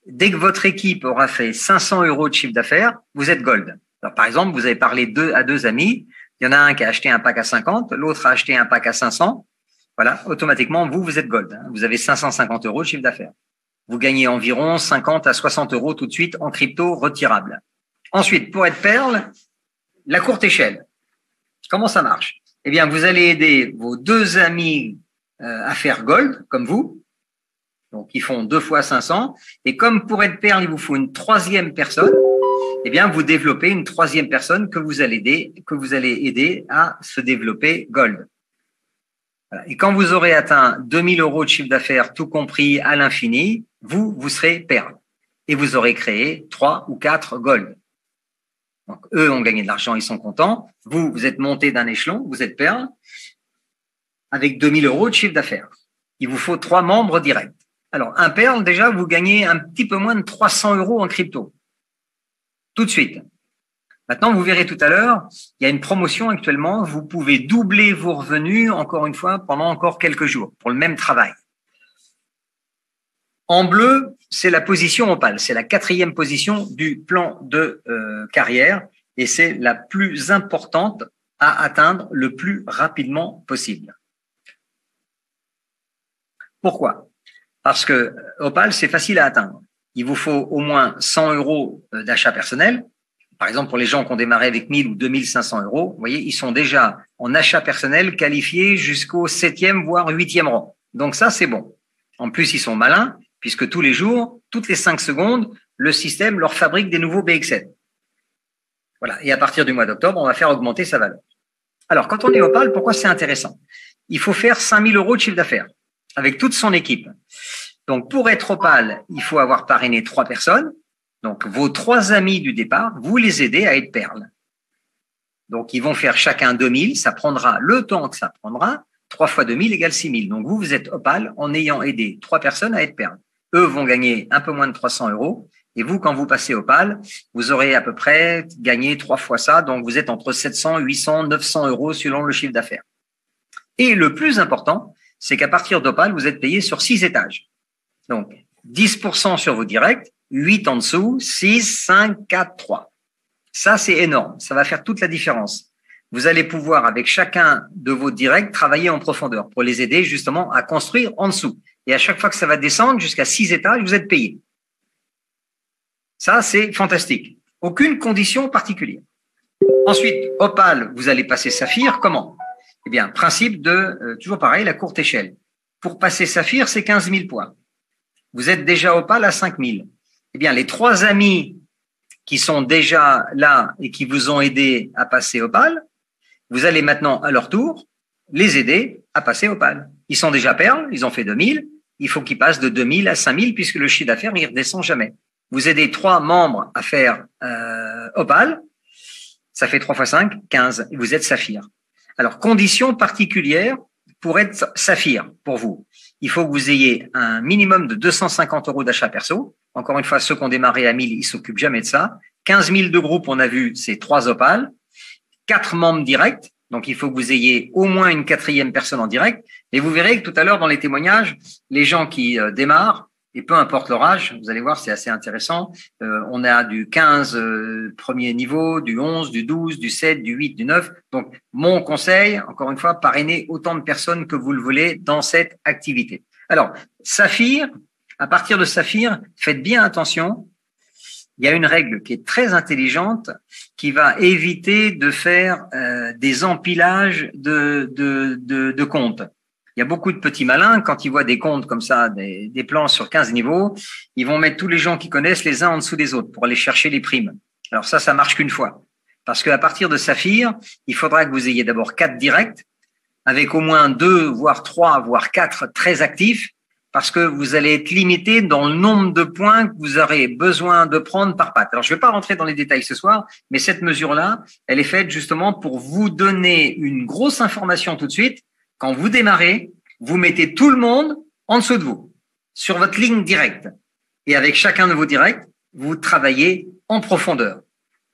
Dès que votre équipe aura fait 500 € de chiffre d'affaires, vous êtes Gold. Alors, par exemple, vous avez parlé à 2 amis. Il y en a un qui a acheté un pack à 50, l'autre a acheté un pack à 500. Voilà, automatiquement, vous êtes Gold. Vous avez 550 € de chiffre d'affaires. Vous gagnez environ 50 à 60 € tout de suite en crypto retirable. Ensuite, pour être Perle, la courte échelle. Comment ça marche? Eh bien, vous allez aider vos 2 amis à faire Gold, comme vous. Donc, ils font 2 fois 500. Et comme pour être Perle, il vous faut une 3e personne, eh bien, vous développez une 3e personne que vous allez aider à se développer Gold. Voilà. Et quand vous aurez atteint 2000 € de chiffre d'affaires, tout compris à l'infini, vous serez Perle. Et vous aurez créé 3 ou 4 Gold. Donc, eux ont gagné de l'argent, ils sont contents. Vous êtes monté d'un échelon, vous êtes Perle, avec 2000 € de chiffre d'affaires. Il vous faut 3 membres directs. Alors, un Perle, déjà, vous gagnez un petit peu moins de 300 € en crypto. Tout de suite. Maintenant, vous verrez tout à l'heure, il y a une promotion actuellement. Vous pouvez doubler vos revenus, encore une fois, pendant encore quelques jours, pour le même travail. En bleu, c'est la position opale. C'est la 4e position du plan de carrière et c'est la plus importante à atteindre le plus rapidement possible. Pourquoi? Parce que opale, c'est facile à atteindre. Il vous faut au moins 100 € d'achat personnel. Par exemple, pour les gens qui ont démarré avec 1000 ou 2500 €, vous voyez, ils sont déjà en achat personnel qualifiés jusqu'au 7e, voire 8e rang. Donc ça, c'est bon. En plus, ils sont malins, puisque tous les jours, toutes les 5 secondes, le système leur fabrique des nouveaux BXN. Voilà. Et à partir du mois d'octobre, on va faire augmenter sa valeur. Alors, quand on est opale, pourquoi c'est intéressant? Il faut faire 5000 € de chiffre d'affaires. avec toute son équipe. Donc, pour être Opal, il faut avoir parrainé 3 personnes. Donc, vos 3 amis du départ, vous les aidez à être perles. Donc, ils vont faire chacun 2000. Ça prendra le temps que ça prendra. 3 fois 2000 égale 6000. Donc, vous êtes Opal en ayant aidé 3 personnes à être perles. Eux vont gagner un peu moins de 300 €. Et vous, quand vous passez Opal, vous aurez à peu près gagné 3 fois ça. Donc, vous êtes entre 700, 800, 900 € selon le chiffre d'affaires. Et le plus important, c'est qu'à partir d'Opal, vous êtes payé sur 6 étages. Donc, 10% sur vos directs, 8 en dessous, 6, 5, 4, 3. Ça, c'est énorme. Ça va faire toute la différence. Vous allez pouvoir, avec chacun de vos directs, travailler en profondeur pour les aider justement à construire en dessous. Et à chaque fois que ça va descendre jusqu'à 6 étages, vous êtes payé. Ça, c'est fantastique. Aucune condition particulière. Ensuite, Opal, vous allez passer Saphir. Comment? Eh bien, principe de, toujours pareil, la courte échelle. Pour passer Saphir, c'est 15 000 points. Vous êtes déjà Opal à 5 000. Eh bien, les 3 amis qui sont déjà là et qui vous ont aidé à passer Opal, vous allez maintenant, à leur tour, les aider à passer Opal. Ils sont déjà perles, ils ont fait 2000. Il faut qu'ils passent de 2000 à 5000 puisque le chiffre d'affaires, il redescend jamais. Vous aidez 3 membres à faire Opal, ça fait 3 fois 5, 15. Et vous êtes Saphir. Alors, condition particulière pour être Saphir, pour vous. Il faut que vous ayez un minimum de 250 € d'achat perso. Encore une fois, ceux qui ont démarré à 1000, ils s'occupent jamais de ça. 15 000 de groupe, on a vu, c'est 3 Opal. 4 membres directs. Donc, il faut que vous ayez au moins une 4e personne en direct. Et vous verrez que tout à l'heure, dans les témoignages, les gens qui démarrent, et peu importe leur âge, vous allez voir, c'est assez intéressant. On a du 15 premier niveau, du 11, du 12, du 7, du 8, du 9. Donc, mon conseil, encore une fois, parrainez autant de personnes que vous le voulez dans cette activité. Alors, Saphir, à partir de Saphir, faites bien attention. Il y a une règle qui est très intelligente qui va éviter de faire des empilages de comptes. Il y a beaucoup de petits malins, quand ils voient des comptes comme ça, des plans sur 15 niveaux, ils vont mettre tous les gens qu'ils connaissent les uns en dessous des autres pour aller chercher les primes. Alors ça marche qu'une fois. Parce qu'à partir de Saphir, il faudra que vous ayez d'abord 4 directs, avec au moins 2, voire 3, voire 4 très actifs, parce que vous allez être limité dans le nombre de points que vous aurez besoin de prendre par patte. Alors, je ne vais pas rentrer dans les détails ce soir, mais cette mesure-là, elle est faite justement pour vous donner une grosse information tout de suite. Quand vous démarrez, vous mettez tout le monde en dessous de vous, sur votre ligne directe. Et avec chacun de vos directs, vous travaillez en profondeur.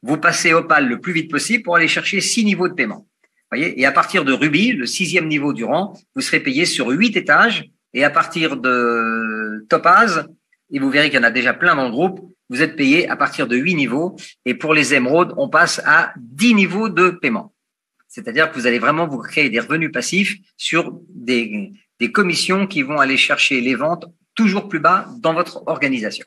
Vous passez Opal le plus vite possible pour aller chercher 6 niveaux de paiement. Voyez. Et à partir de Ruby, le 6e niveau du rang, vous serez payé sur 8 étages. Et à partir de Topaz, et vous verrez qu'il y en a déjà plein dans le groupe, vous êtes payé à partir de 8 niveaux. Et pour les émeraudes, on passe à 10 niveaux de paiement. C'est-à-dire que vous allez vraiment vous créer des revenus passifs sur des commissions qui vont aller chercher les ventes toujours plus bas dans votre organisation.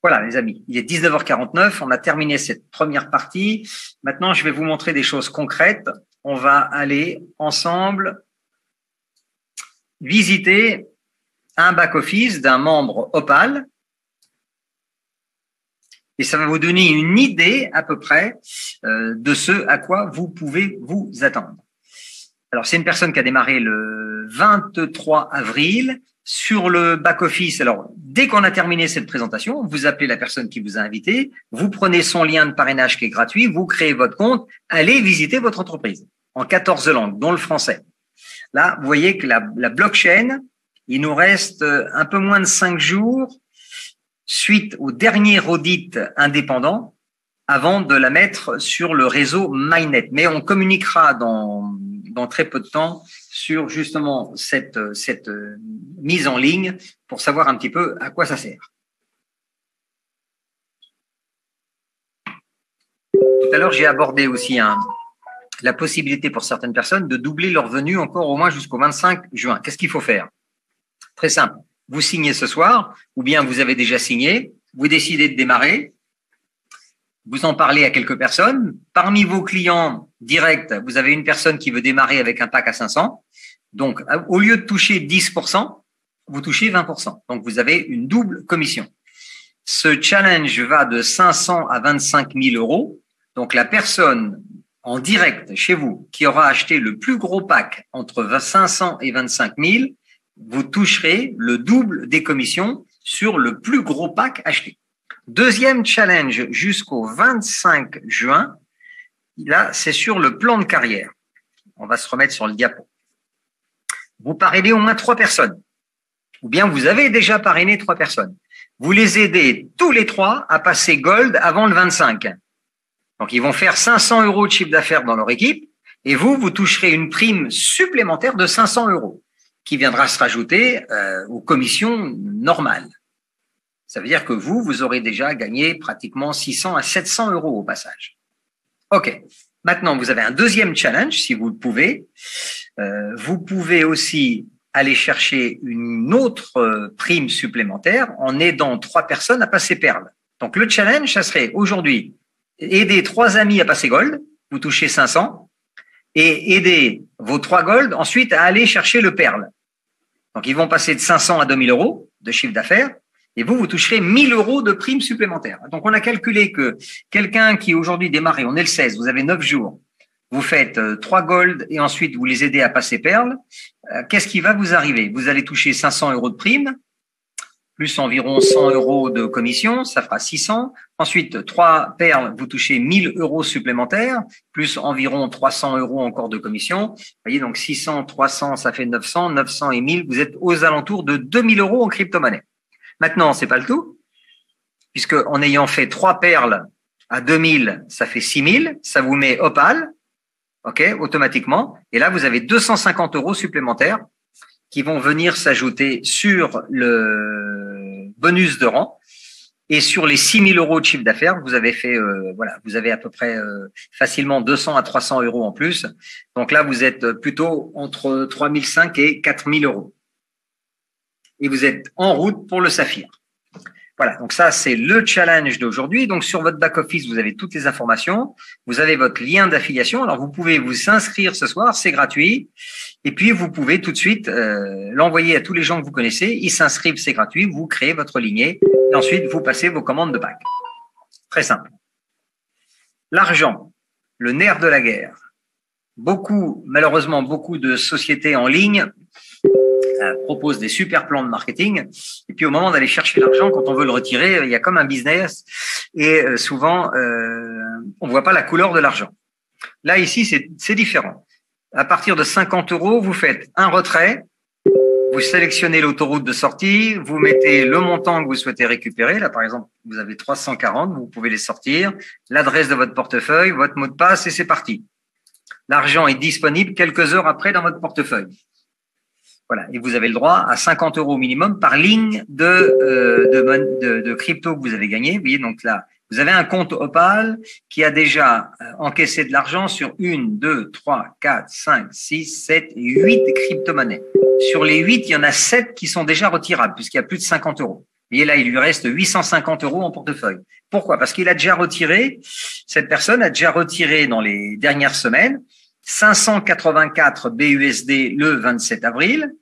Voilà, les amis, il est 19h49. On a terminé cette première partie. Maintenant, je vais vous montrer des choses concrètes. On va aller ensemble visiter un back-office d'un membre Opal. Et ça va vous donner une idée à peu près de ce à quoi vous pouvez vous attendre. Alors, c'est une personne qui a démarré le 23 avril sur le back-office. Alors, dès qu'on a terminé cette présentation, vous appelez la personne qui vous a invité, vous prenez son lien de parrainage qui est gratuit, vous créez votre compte, allez visiter votre entreprise en 14 langues, dont le français. Là, vous voyez que la blockchain, il nous reste un peu moins de 5 jours suite au dernier audit indépendant avant de la mettre sur le réseau Mainnet. Mais on communiquera dans très peu de temps sur justement cette mise en ligne pour savoir un petit peu à quoi ça sert. Tout à l'heure, j'ai abordé aussi la possibilité pour certaines personnes de doubler leur revenu encore au moins jusqu'au 25 juin. Qu'est-ce qu'il faut faire? Très simple. Vous signez ce soir, ou bien vous avez déjà signé, vous décidez de démarrer, vous en parlez à quelques personnes. Parmi vos clients directs, vous avez une personne qui veut démarrer avec un pack à 500. Donc, au lieu de toucher 10%, vous touchez 20%. Donc, vous avez une double commission. Ce challenge va de 500 à 25 000 euros. Donc, la personne en direct chez vous qui aura acheté le plus gros pack entre 500 et 25 000 vous toucherez le double des commissions sur le plus gros pack acheté. Deuxième challenge jusqu'au 25 juin, là, c'est sur le plan de carrière. On va se remettre sur le diapo. Vous parrainez au moins 3 personnes, ou bien vous avez déjà parrainé 3 personnes. Vous les aidez tous les 3 à passer Gold avant le 25. Donc, ils vont faire 500 € de chiffre d'affaires dans leur équipe, et vous toucherez une prime supplémentaire de 500 € qui viendra se rajouter aux commissions normales. Ça veut dire que vous aurez déjà gagné pratiquement 600 à 700 € au passage. OK. Maintenant, vous avez un deuxième challenge, si vous le pouvez. Vous pouvez aussi aller chercher une autre prime supplémentaire en aidant 3 personnes à passer Perle. Donc, le challenge, ça serait aujourd'hui aider 3 amis à passer Gold, vous touchez 500, et aider vos 3 Gold ensuite à aller chercher le Perle. Donc, ils vont passer de 500 à 2000 € de chiffre d'affaires. Et vous toucherez 1000 € de primes supplémentaires. Donc, on a calculé que quelqu'un qui aujourd'hui démarre, et on est le 16, vous avez 9 jours, vous faites 3 Gold et ensuite vous les aidez à passer Perle. Qu'est-ce qui va vous arriver? Vous allez toucher 500 € de primes, plus environ 100 € de commission, ça fera 600. Ensuite, 3 Perles, vous touchez 1000 € supplémentaires, plus environ 300 € encore de commission. Vous voyez, donc 600, 300, ça fait 900, 900 et 1000, vous êtes aux alentours de 2000 € en crypto-monnaie. Maintenant, c'est pas le tout, puisque en ayant fait 3 perles à 2000, ça fait 6000, ça vous met Opal, ok, automatiquement. Et là, vous avez 250 € supplémentaires qui vont venir s'ajouter sur le bonus de rang et sur les 6000 € de chiffre d'affaires. Vous avez fait, voilà, vous avez à peu près facilement 200 à 300 € en plus. Donc là, vous êtes plutôt entre 3005 et 4000 €. Et vous êtes en route pour le Saphir. Voilà, donc ça, c'est le challenge d'aujourd'hui. Donc, sur votre back-office, vous avez toutes les informations. Vous avez votre lien d'affiliation. Alors, vous pouvez vous inscrire ce soir, c'est gratuit. Et puis, vous pouvez tout de suite l'envoyer à tous les gens que vous connaissez. Ils s'inscrivent, c'est gratuit. Vous créez votre lignée. Et ensuite, vous passez vos commandes de pack. Très simple. L'argent, le nerf de la guerre. Malheureusement, beaucoup de sociétés en ligne propose des super plans de marketing, et puis au moment d'aller chercher l'argent, quand on veut le retirer, il y a comme un business, et souvent on voit pas la couleur de l'argent. Là ici c'est différent. À partir de 50 €, vous faites un retrait, vous sélectionnez l'autoroute de sortie, vous mettez le montant que vous souhaitez récupérer. Là par exemple vous avez 340, vous pouvez les sortir, l'adresse de votre portefeuille, votre mot de passe, et c'est parti. L'argent est disponible quelques heures après dans votre portefeuille. Voilà, et vous avez le droit à 50 € minimum par ligne de crypto que vous avez gagné. Vous voyez, donc là, vous avez un compte Opal qui a déjà encaissé de l'argent sur 1, 2, 3, 4, 5, 6, 7 et 8 crypto-monnaies. Sur les 8, il y en a 7 qui sont déjà retirables puisqu'il y a plus de 50 €. Vous voyez, là, il lui reste 850 € en portefeuille. Pourquoi? Parce qu'il a déjà retiré, cette personne a déjà retiré dans les dernières semaines 584 BUSD le 27 avril.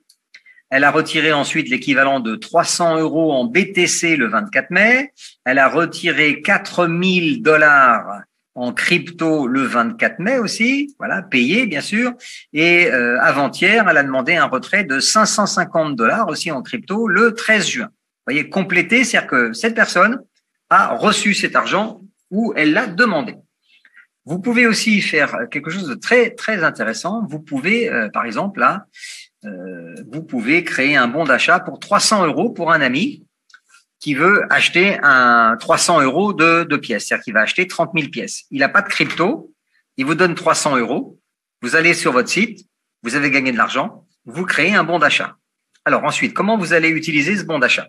Elle a retiré ensuite l'équivalent de 300 € en BTC le 24 mai. Elle a retiré 4000 $ en crypto le 24 mai aussi, voilà, payé bien sûr. Et avant-hier, elle a demandé un retrait de 550 $ aussi en crypto le 13 juin. Vous voyez, complété, c'est-à-dire que cette personne a reçu cet argent ou elle l'a demandé. Vous pouvez aussi faire quelque chose de très très intéressant. Vous pouvez, par exemple, là, vous pouvez créer un bon d'achat pour 300 € pour un ami qui veut acheter 300 € de pièces, c'est-à-dire qu'il va acheter 30 000 pièces. Il n'a pas de crypto, il vous donne 300 €. Vous allez sur votre site, vous avez gagné de l'argent, vous créez un bon d'achat. Alors ensuite, comment vous allez utiliser ce bon d'achat?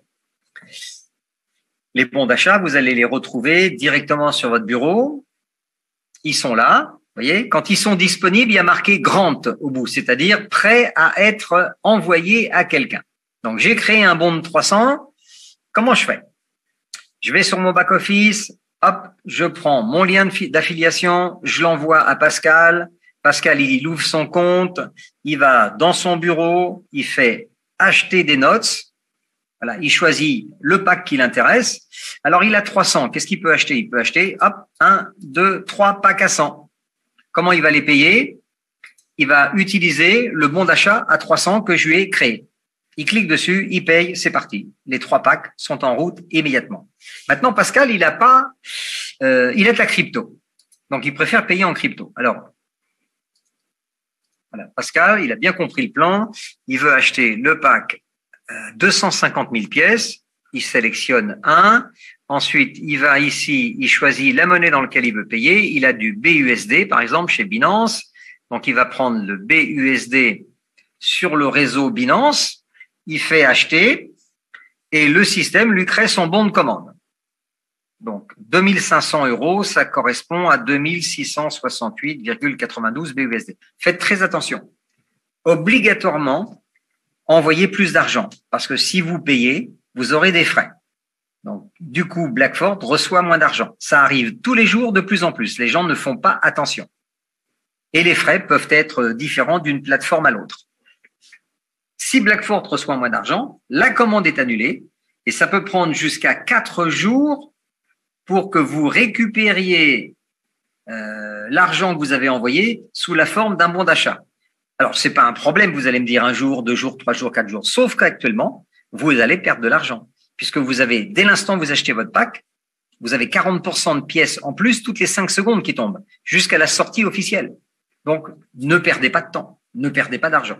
Les bons d'achat, vous allez les retrouver directement sur votre bureau. Ils sont là. Vous voyez, quand ils sont disponibles, il y a marqué Grant au bout, c'est-à-dire prêt à être envoyé à quelqu'un. Donc, j'ai créé un bon de 300. Comment je fais? Je vais sur mon back-office, hop, je prends mon lien d'affiliation, je l'envoie à Pascal. Pascal, il ouvre son compte, il va dans son bureau, il fait acheter des notes. Voilà, il choisit le pack qui l'intéresse. Alors, il a 300. Qu'est-ce qu'il peut acheter? Il peut acheter, hop, 1, 2, 3 packs à 100. Comment il va les payer? Il va utiliser le bon d'achat à 300 que je lui ai créé. Il clique dessus, il paye, c'est parti. Les 3 packs sont en route immédiatement. Maintenant, Pascal, il a de la crypto. Donc, il préfère payer en crypto. Alors, voilà, Pascal, il a bien compris le plan. Il veut acheter le pack 250 000 pièces. Il sélectionne un. Ensuite, il va ici, il choisit la monnaie dans laquelle il veut payer. Il a du BUSD, par exemple, chez Binance. Donc, il va prendre le BUSD sur le réseau Binance. Il fait acheter et le système lui crée son bon de commande. Donc, 2500 €, ça correspond à 2668,92 BUSD. Faites très attention. Obligatoirement, envoyez plus d'argent parce que si vous payez, vous aurez des frais. Donc, du coup, Blackford reçoit moins d'argent. Ça arrive tous les jours de plus en plus. Les gens ne font pas attention. Et les frais peuvent être différents d'une plateforme à l'autre. Si Blackford reçoit moins d'argent, la commande est annulée et ça peut prendre jusqu'à 4 jours pour que vous récupériez l'argent que vous avez envoyé sous la forme d'un bon d'achat. Alors, c'est pas un problème, vous allez me dire 1 jour, 2 jours, 3 jours, 4 jours. Sauf qu'actuellement, vous allez perdre de l'argent puisque vous avez, dès l'instant où vous achetez votre pack, vous avez 40% de pièces en plus toutes les 5 secondes qui tombent jusqu'à la sortie officielle. Donc, ne perdez pas de temps, ne perdez pas d'argent.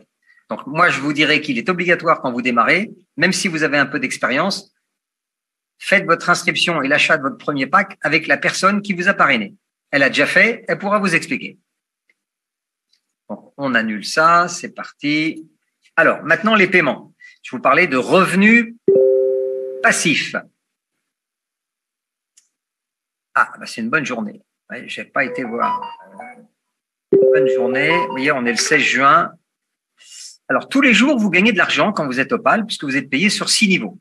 Donc, moi, je vous dirais qu'il est obligatoire quand vous démarrez, même si vous avez un peu d'expérience, faites votre inscription et l'achat de votre premier pack avec la personne qui vous a parrainé. Elle a déjà fait, elle pourra vous expliquer. Donc, on annule ça, c'est parti. Alors, maintenant, les paiements. Je vous parlais de revenus passifs. Ah, bah c'est une bonne journée. Ouais, j'ai pas été voir. Bonne journée. Vous voyez, on est le 16 juin. Alors, tous les jours, vous gagnez de l'argent quand vous êtes Opal, puisque vous êtes payé sur 6 niveaux.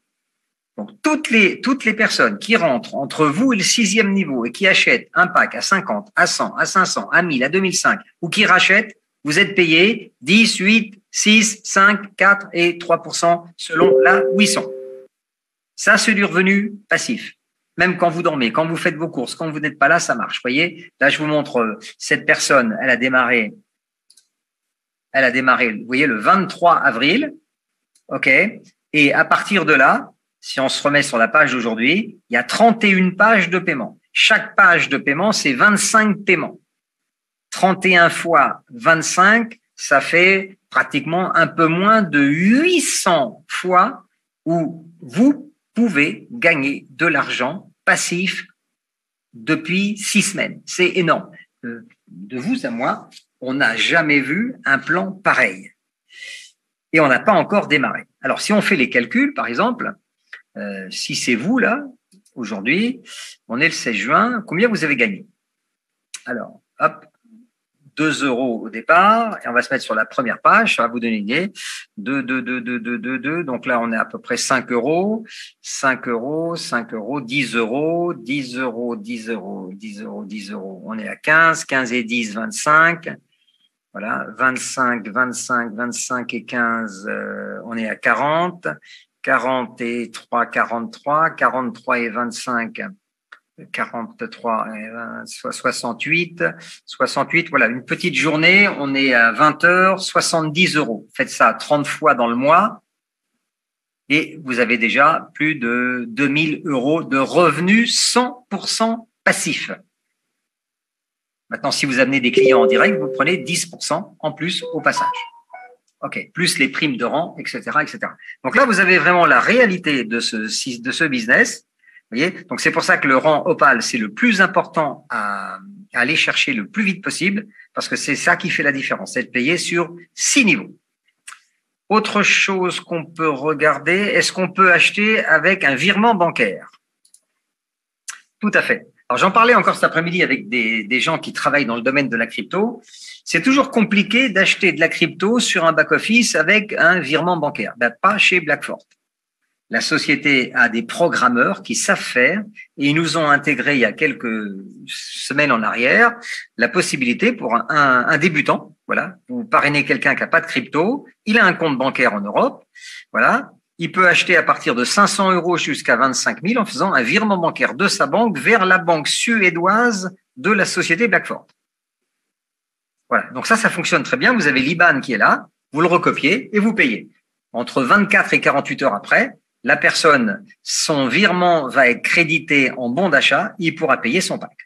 Donc, toutes les personnes qui rentrent entre vous et le 6e niveau et qui achètent un pack à 50, à 100, à 500, à 1000, à 2005 ou qui rachètent, vous êtes payé 10, 8, 6, 5, 4 et 3% selon là où ils sont. Ça, c'est du revenu passif. Même quand vous dormez, quand vous faites vos courses, quand vous n'êtes pas là, ça marche. Vous voyez, là, je vous montre cette personne, elle a démarré, vous voyez, le 23 avril. OK. Et à partir de là, si on se remet sur la page d'aujourd'hui, il y a 31 pages de paiement. Chaque page de paiement, c'est 25 paiements. 31 fois 25, ça fait pratiquement un peu moins de 800 fois où vous pouvez gagner de l'argent passif depuis 6 semaines. C'est énorme. De vous à moi, on n'a jamais vu un plan pareil. Et on n'a pas encore démarré. Alors, si on fait les calculs, par exemple, si c'est vous, là, aujourd'hui, on est le 16 juin, combien vous avez gagné? Alors, hop, 2 € au départ, et on va se mettre sur la première page, ça va vous donner une idée. 2, donc là, on est à peu près 5 €, 5 €, 5 €, 10 €, 10 €, 10 €, 10 €, 10 €, on est à 15, 15 et 10, 25. Voilà, 25, 25, 25 et 15, on est à 40. 40 et 3, 43, 43 et 25, 43 et 20, 68, 68, voilà, une petite journée, on est à 20 heures, 70 €. Faites ça 30 fois dans le mois et vous avez déjà plus de 2000 € de revenus 100% passifs. Maintenant, si vous amenez des clients en direct, vous prenez 10% en plus au passage. OK, plus les primes de rang, etc., etc. Donc là, vous avez vraiment la réalité de ce business. Vous voyez, donc c'est pour ça que le rang Opal, c'est le plus important à aller chercher le plus vite possible, parce que c'est ça qui fait la différence, c'est de payer sur 6 niveaux. Autre chose qu'on peut regarder, est-ce qu'on peut acheter avec un virement bancaire? Tout à fait. Alors, j'en parlais encore cet après-midi avec des gens qui travaillent dans le domaine de la crypto. C'est toujours compliqué d'acheter de la crypto sur un back-office avec un virement bancaire. Ben, pas chez Blackford. La société a des programmeurs qui savent faire et ils nous ont intégré il y a quelques semaines en arrière la possibilité pour un débutant, voilà, vous parrainez quelqu'un qui n'a pas de crypto, il a un compte bancaire en Europe, voilà. Il peut acheter à partir de 500 € jusqu'à 25 000 en faisant un virement bancaire de sa banque vers la banque suédoise de la société Blackford. Voilà. Donc ça fonctionne très bien. Vous avez l'IBAN qui est là, vous le recopiez et vous payez. entre 24 et 48 heures après, la personne, son virement va être crédité en bon d'achat, il pourra payer son pack.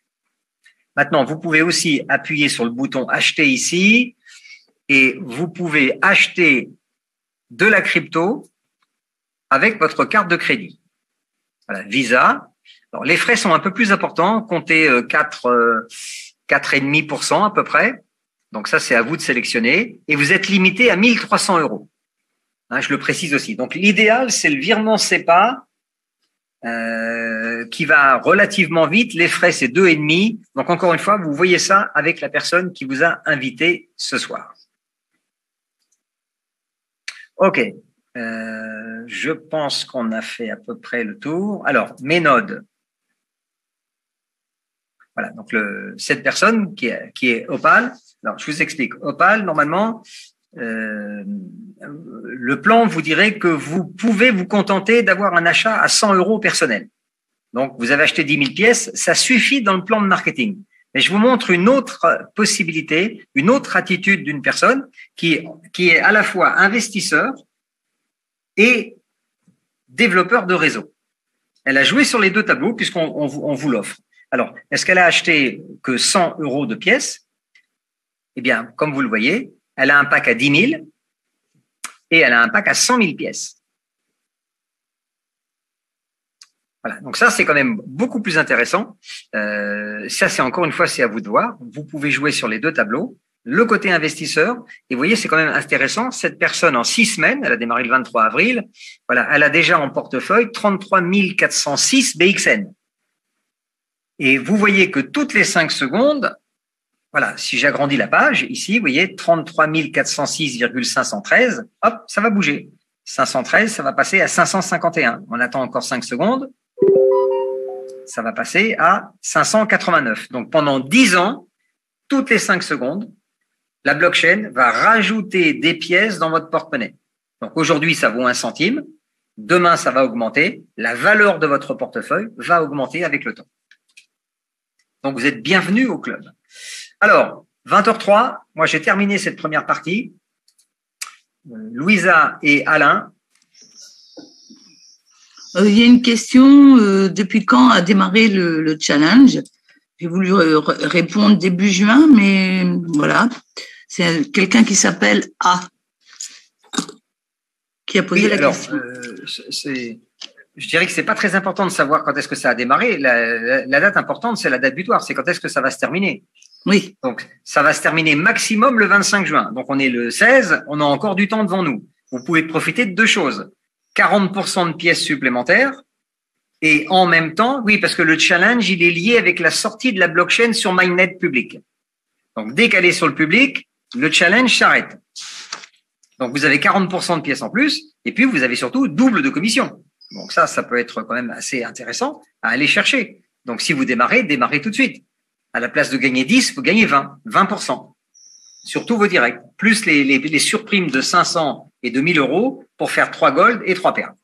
Maintenant, vous pouvez aussi appuyer sur le bouton acheter ici et vous pouvez acheter de la crypto avec votre carte de crédit. Voilà, Visa. Alors, les frais sont un peu plus importants, comptez 4,5% à peu près. Donc ça, c'est à vous de sélectionner. Et vous êtes limité à 1 300 €. Hein, je le précise aussi. Donc l'idéal, c'est le virement SEPA qui va relativement vite. Les frais, c'est 2,5. Donc encore une fois, vous voyez ça avec la personne qui vous a invité ce soir. OK. Je pense qu'on a fait à peu près le tour. Alors, mes nodes. Voilà, donc cette personne qui est Opal. Alors, je vous explique. Opal, normalement, le plan vous dirait que vous pouvez vous contenter d'avoir un achat à 100 € personnel. Donc, vous avez acheté 10 000 pièces, ça suffit dans le plan de marketing. Mais je vous montre une autre possibilité, une autre attitude d'une personne qui est à la fois investisseur et développeur de réseau. Elle a joué sur les deux tableaux puisqu'on vous l'offre. Alors, est-ce qu'elle a acheté que 100 € de pièces? Eh bien, comme vous le voyez, elle a un pack à 10 000 et elle a un pack à 100 000 pièces. Voilà, donc ça, c'est quand même beaucoup plus intéressant. Ça, c'est encore une fois, c'est à vous de voir. Vous pouvez jouer sur les deux tableaux. Le côté investisseur, et vous voyez, c'est quand même intéressant. Cette personne, en 6 semaines, elle a démarré le 23 avril, voilà, elle a déjà en portefeuille 33 406 BXN. Et vous voyez que toutes les 5 secondes, voilà, si j'agrandis la page, ici, vous voyez, 33 406,513, hop, ça va bouger. 513, ça va passer à 551. On attend encore 5 secondes. Ça va passer à 589. Donc, pendant 10 ans, toutes les 5 secondes, la blockchain va rajouter des pièces dans votre porte-monnaie. Donc, aujourd'hui, ça vaut 1 centime. Demain, ça va augmenter. La valeur de votre portefeuille va augmenter avec le temps. Donc, vous êtes bienvenus au club. Alors, 20h03, moi, j'ai terminé cette première partie. Louisa et Alain. Il y a une question, depuis quand a démarré le challenge? J'ai voulu répondre début juin, mais voilà. C'est quelqu'un qui s'appelle A qui a posé la question. Je dirais que c'est pas très important de savoir quand est-ce que ça a démarré. La date importante, c'est la date butoir. C'est quand est-ce que ça va se terminer. Oui. Donc, ça va se terminer maximum le 25 juin. Donc, on est le 16, on a encore du temps devant nous. Vous pouvez profiter de deux choses. 40% de pièces supplémentaires et en même temps, oui, parce que le challenge, il est lié avec la sortie de la blockchain sur Mainnet public. Donc, dès qu'elle est sur le public, le challenge s'arrête. Donc, vous avez 40% de pièces en plus et puis vous avez surtout double de commission. Donc, ça peut être quand même assez intéressant à aller chercher. Donc, si vous démarrez tout de suite. À la place de gagner 10, vous gagnez 20%. Sur tous vos directs. Plus les surprimes de 500 et de 1000 € pour faire 3 gold et 3 perles.